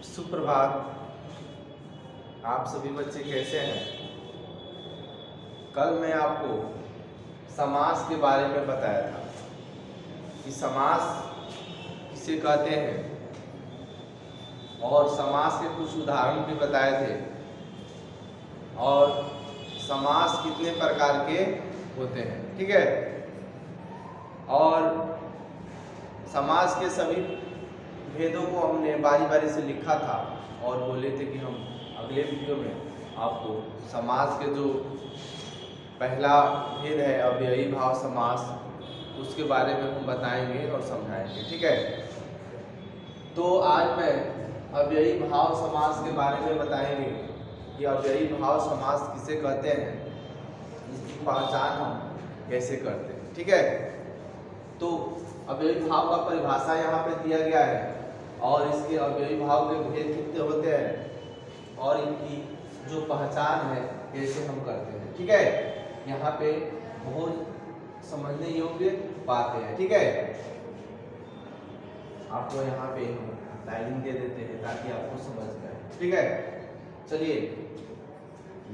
सुप्रभात। आप सभी बच्चे कैसे हैं? कल मैं आपको समास के बारे में बताया था कि समास किसे कहते हैं और समास के कुछ उदाहरण भी बताए थे और समास कितने प्रकार के होते हैं, ठीक है। और समास के सभी भेदों को हमने बारी बारी से लिखा था और बोले थे कि हम अगले वीडियो में आपको समास के जो पहला भेद है अव्ययी भाव समास, उसके बारे में हम बताएंगे और समझाएंगे, ठीक है। तो आज मैं अव्ययी भाव समास के बारे में बताएंगे कि अव्ययी भाव समास किसे कहते हैं, इसकी पहचान हम कैसे करते हैं, ठीक है। तो अव्ययी भाव का परिभाषा यहाँ पे दिया गया है और इसके अव्ययी भाव के भेद कितने होते हैं और इनकी जो पहचान है कैसे हम करते हैं, ठीक है। यहाँ पे बहुत समझने योग्य बातें हैं, ठीक है। आपको यहाँ पे लाइनिंग दे देते हैं ताकि आपको समझ जाए, ठीक है। चलिए,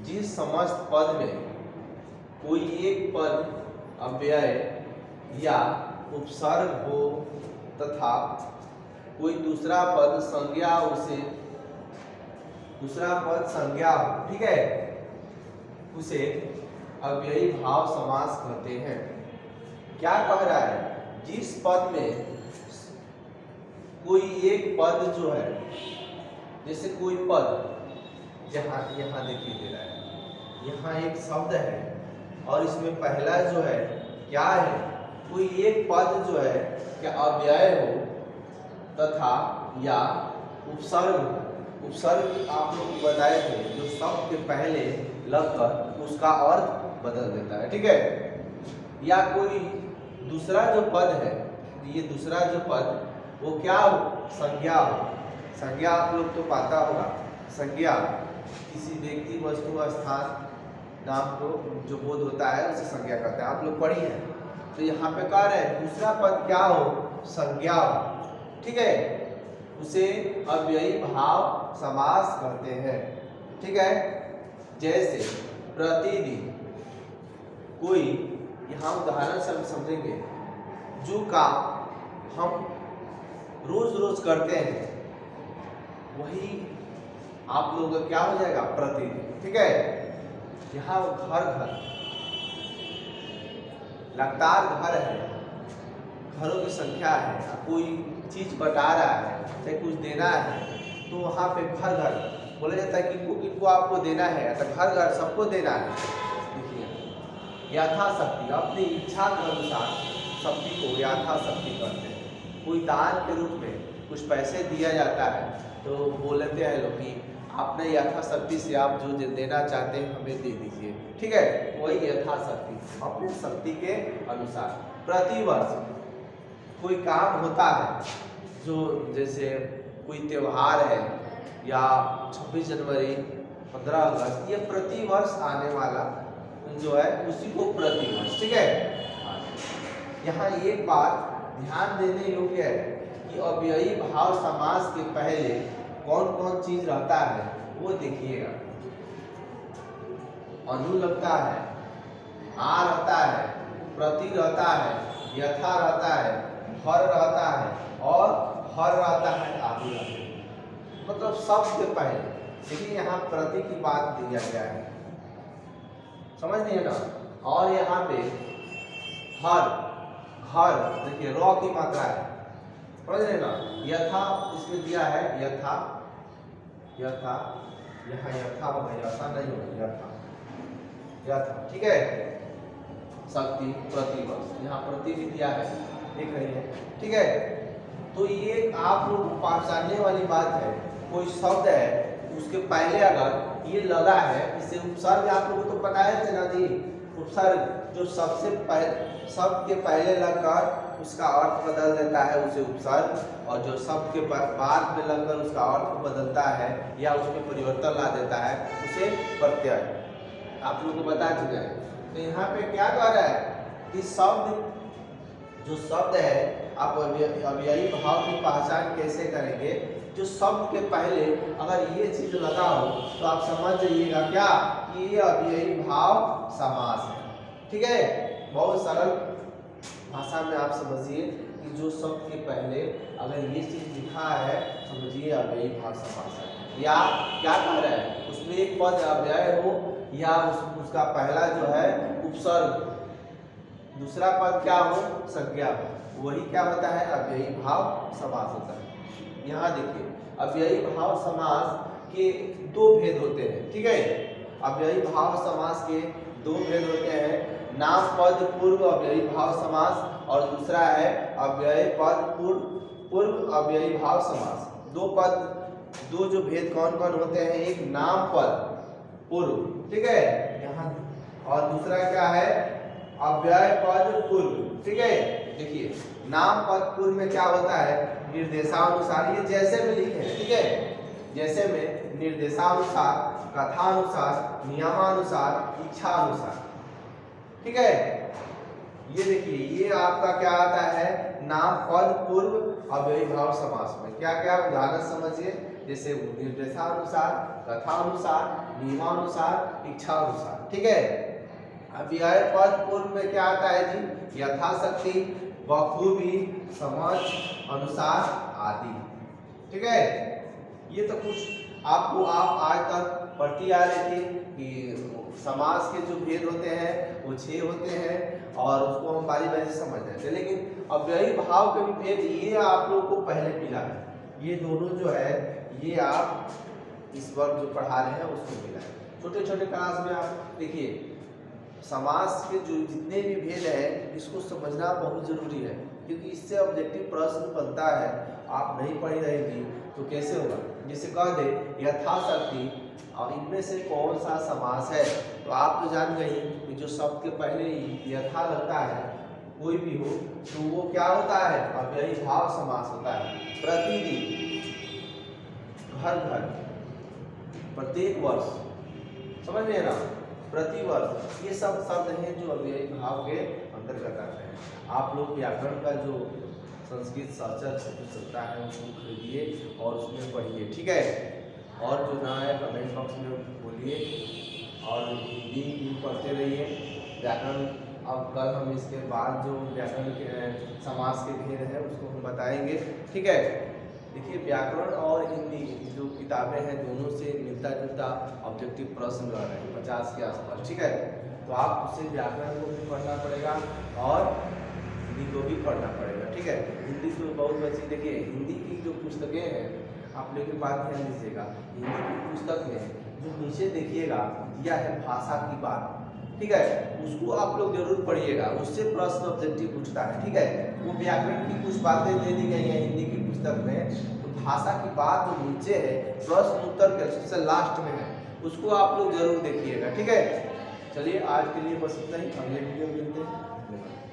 जिस समस्त पद में कोई एक पद अव्यय या उपसर्ग हो तथा कोई दूसरा पद संज्ञा हो, ठीक है, उसे अव्ययी भाव समास कहते हैं। क्या कह रहा है? जिस पद में कोई एक पद जो है, जैसे कोई पद यहाँ देखिए दे रहा है, यहाँ एक शब्द है और इसमें पहला जो है क्या है, कोई एक पद जो है क्या अव्यय हो तथा या उपसर्ग आप लोग बताए थे जो शब्द के पहले लगकर उसका अर्थ बदल देता है, ठीक है। या कोई दूसरा जो पद है, ये दूसरा जो पद वो क्या हो, संज्ञा हो। संज्ञा आप लोग तो पता होगा, संज्ञा किसी व्यक्ति वस्तु स्थान नाम को जो बोध होता है उसे संज्ञा कहते हैं, आप लोग पढ़ी है। तो यहाँ पे कह रहे हैं दूसरा पद क्या हो, संज्ञा हो, ठीक है, उसे अव्ययी भाव समास कहते हैं, ठीक है। जैसे प्रतिदिन, कोई यहाँ उदाहरण से हम समझेंगे, जो काम हम रोज रोज करते हैं वही आप लोगों का क्या हो जाएगा, प्रतिदिन, ठीक है। यहाँ घर लगातार घर है, घरों की संख्या है, कोई चीज बता रहा है, चाहे कुछ देना है, तो वहाँ पे घर बोला जाता है कि किनको आपको देना है, तो घर सबको देना है। देखिए, यथाशक्ति अपनी इच्छा के अनुसार शक्ति को यथाशक्ति करते हैं। कोई दान के रूप में कुछ पैसे दिया जाता है तो बोलते हैं लोग कि आपने यथाशक्ति से आप जो देना चाहते हैं हमें दे दीजिए, ठीक है। वही यथाशक्ति अपनी शक्ति के अनुसार। प्रतिवर्ष कोई काम होता है, जो जैसे कोई त्योहार है या 26 जनवरी 15 अगस्त, ये प्रतिवर्ष आने वाला जो है उसी को प्रतिवर्ष, ठीक है। यहाँ एक बात ध्यान देने योग्य है कि अव्ययी भाव समास के पहले कौन कौन चीज रहता है वो देखिएगा। अनु लगता है, आ रहता है, प्रति रहता है, यथा रहता है, हर रहता है और हर रहता है, आदि रहता है, मतलब शब्द के पहले। लेकिन यहाँ प्रति की बात दिया गया है, समझ नहीं है ना। और यहाँ पे हर, घर देखिए रॉ की मात्रा है, समझ रहे ना। यथा इसमें दिया है, यथा यहाँ यथा होगा, ऐसा नहीं होगा, यथा, ठीक है। शक्ति प्रतिवर्ष, यहाँ प्रति भी दिया है, देख रही है, ठीक है। तो ये आप लोग पहचानने वाली बात है, कोई शब्द है उसके पहले अगर ये लगा है, इसे उपसर्ग आप लोगों को तो बताया थे ना जी, उपसर्ग जो सबसे पहले शब्द के पहले लगकर उसका अर्थ बदल देता है उसे उपसर्ग, और जो शब्द के बाद में लगकर उसका अर्थ बदलता है या उसमें परिवर्तन ला देता है उसे प्रत्यय, आप लोगों को बता चुके हैं। तो यहाँ पे क्या कह रहा है कि शब्द जो शब्द है, आप अव्ययी भाव की पहचान कैसे करेंगे, जो शब्द के पहले अगर ये चीज लगा हो तो आप समझ जाइएगा क्या कि ये अव्ययी भाव समास है। ठीक है, बहुत सरल भाषा में आप समझिए कि जो शब्द के पहले अगर ये चीज लिखा है समझिए अव्ययी भाव समास है। या क्या कह रहा है, उसमें एक पद अव्यय हो या उसका पहला जो है उपसर्ग, दूसरा पद क्या हो संज्ञा हो, वही क्या होता है अव्ययी भाव समास होता है। यहाँ देखिए अव्ययी भाव समास के दो भेद होते हैं। ठीक है, अव्ययी भाव समास के दो भेद होते हैं, नाम पद पूर्व अव्ययी भाव समास और दूसरा है अव्यय पद पूर्व अव्ययी भाव समास। दो जो भेद कौन कौन होते हैं, एक नाम पद पूर्व, ठीक है यहाँ, और दूसरा क्या है अव्यय पद पूर्व। ठीक है, देखिए नाम पद पूर्व में क्या होता है निर्देशानुसार, ये जैसे में लिखे हैं। ठीक है, जैसे में निर्देशानुसार, कथानुसार, नियमानुसार, इच्छानुसार। ठीक है, ये देखिए ये आपका क्या आता है नाम पद पूर्व अव्ययी भाव समास में क्या क्या उदाहरण समझिए, जैसे निर्देशानुसार, कथानुसार, नियमानुसार, इच्छानुसार। ठीक है, अव्यय पद पूर्व में क्या आता है जी यथाशक्ति, बखूबी, समझ, अनुसार आदि। ठीक है, ये तो कुछ आपको आप आज तक पढ़ती आ रही थी कि समास के जो भेद होते हैं वो 6 होते हैं और उसको हम बारी बारी से समझ रहे थे, लेकिन अव्ययी भाव के भी भेद ये आप लोगों को पहले मिला है। ये दोनों जो है ये आप इस वक्त जो पढ़ा रहे हैं उसको मिला है। छोटे छोटे क्लास में आप देखिए समास के जो जितने भी भेद है इसको समझना बहुत जरूरी है, क्योंकि इससे ऑब्जेक्टिव प्रश्न बनता है। आप नहीं पढ़ी रहेंगी तो कैसे होगा, जैसे कह दे यथाशक्ति और इनमें से कौन सा समास है, तो आप तो जान गए कि जो शब्द के पहले यथा लगता है कोई भी हो तो वो क्या होता है अव्ययी भाव समास होता है। प्रतिदिन, घर घर, प्रत्येक वर्ष, समझ में ना, प्रतिवर्ष, ये सब शब्द हैं जो अव्ययी भाव के अंतर्गत आते हैं। आप लोग व्याकरण का जो संस्कृत साचर जो चलता है उसको खरीदिए और उसमें पढ़िए। ठीक है, और जो ना है कमेंट बॉक्स में बोलिए और हिंदी भी पढ़ते रहिए। व्याकरण अब कल हम इसके बाद जो व्याकरण के समास के भेद है उसको हम बताएंगे। ठीक है, देखिए व्याकरण और हिंदी जो किताबें हैं दोनों से मिलता जुलता ऑब्जेक्टिव प्रश्न लग रहे हैं 50 के आसपास। ठीक है, तो आप उसे व्याकरण को भी पढ़ना पड़ेगा और हिंदी को भी पढ़ना पड़ेगा। ठीक है, हिंदी तो बहुत बच्चे देखिए हिंदी की जो पुस्तकें हैं आप लोग की बात ध्यान दीजिएगा, हिंदी की पुस्तक में जो नीचे देखिएगा दिया है भाषा की बात, ठीक है, उसको आप लोग जरूर पढ़िएगा, उससे प्रश्न ऑब्जेक्टिव उठता है। ठीक है, वो व्याकरण की कुछ बातें दे दी गई हैं हिंदी की पुस्तक में, तो भाषा की बात जो नीचे है प्रश्न उत्तर के सबसे लास्ट में है, उसको आप लोग जरूर देखिएगा। ठीक है, चलिए आज के लिए बस इतना ही, अगले वीडियो में मिलते हैं।